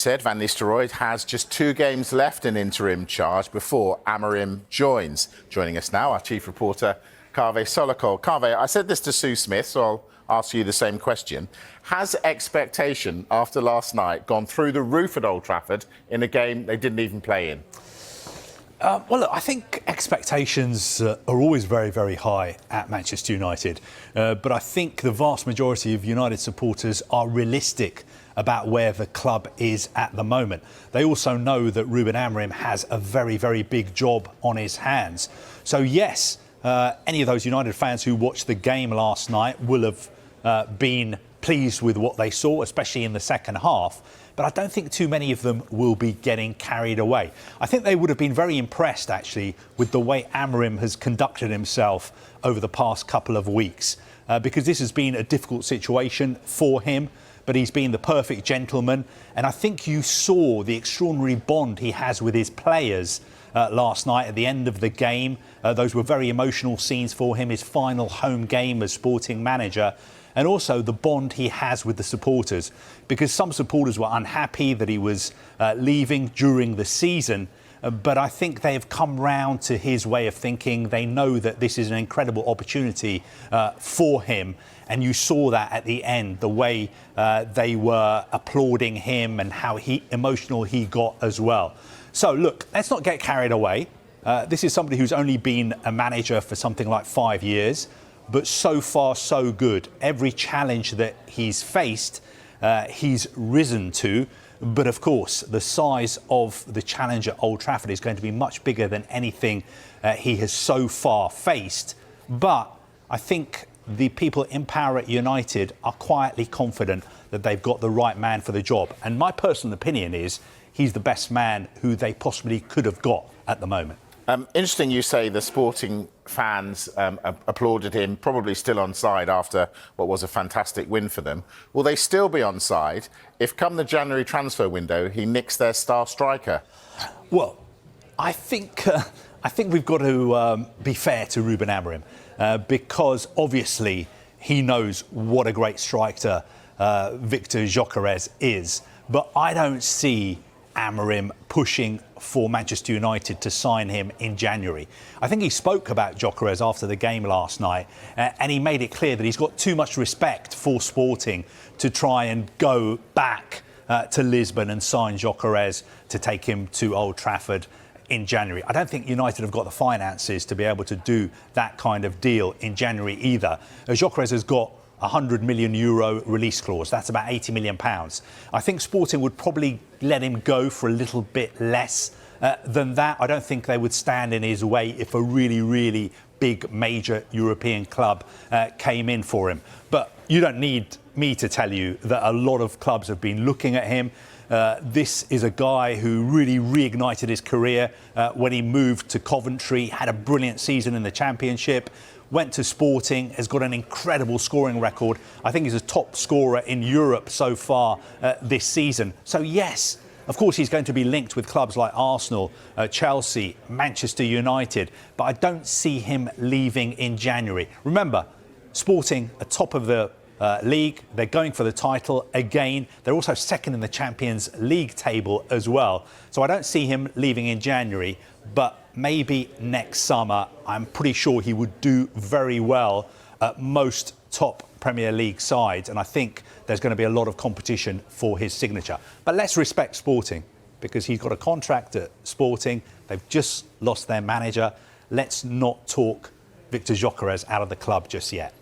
Said Van Nistelrooy has just 2 games left in interim charge before Amorim joins. Joining us now, our chief reporter, Kaveh Solokol. Kaveh, I said this to Sue Smith, so I'll ask you the same question. Has expectation after last night gone through the roof at Old Trafford in a game they didn't even play in? Well, look, I think expectations are always very, very high at Manchester United. But I think the vast majority of United supporters are realistic about where the club is at the moment. They also know that Ruben Amorim has a very, very big job on his hands. So, yes, any of those United fans who watched the game last night will have been pleased with what they saw, especially in the second half. But I don't think too many of them will be getting carried away. I think they would have been very impressed, actually, with the way Amorim has conducted himself over the past couple of weeks, because this has been a difficult situation for him, but he's been the perfect gentleman. And I think you saw the extraordinary bond he has with his players last night at the end of the game. Those were very emotional scenes for him, his final home game as sporting manager. And also the bond he has with the supporters, because some supporters were unhappy that he was leaving during the season. But I think they have come round to his way of thinking. They know that this is an incredible opportunity for him. And you saw that at the end, the way they were applauding him and how emotional he got as well. So, look, let's not get carried away. This is somebody who's only been a manager for something like 5 years. But so far, so good. Every challenge that he's faced, he's risen to. But of course, the size of the challenge at Old Trafford is going to be much bigger than anything he has so far faced. But I think the people in power at United are quietly confident that they've got the right man for the job. And my personal opinion is he's the best man who they possibly could have got at the moment. Interesting you say the sporting fans applauded him, probably still on side after what was a fantastic win for them. Will they still be on side if come the January transfer window he nicks their star striker? Well, I think we've got to be fair to Ruben Amorim because obviously he knows what a great striker Victor Gyökeres is. But I don't see Amorim pushing for Manchester United to sign him in January. I think he spoke about Gyökeres after the game last night and he made it clear that he's got too much respect for Sporting to try and go back to Lisbon and sign Gyökeres to take him to Old Trafford in January. I don't think United have got the finances to be able to do that kind of deal in January either. Gyökeres has got €100 million release clause. That's about £80 million. I think Sporting would probably let him go for a little bit less than that. I don't think they would stand in his way if a really, really big major European club came in for him. But you don't need me to tell you that a lot of clubs have been looking at him. This is a guy who really reignited his career when he moved to Coventry, had a brilliant season in the Championship, went to Sporting, has got an incredible scoring record. I think he's a top scorer in Europe so far this season. So, yes, of course, he's going to be linked with clubs like Arsenal, Chelsea, Manchester United. But I don't see him leaving in January. Remember, Sporting are top of the league. They're going for the title again. They're also second in the Champions League table as well. So I don't see him leaving in January, but maybe next summer. I'm pretty sure he would do very well at most top Premier League sides. And I think there's going to be a lot of competition for his signature. But let's respect Sporting because he's got a contract at Sporting. They've just lost their manager. Let's not talk Victor Gyökeres out of the club just yet.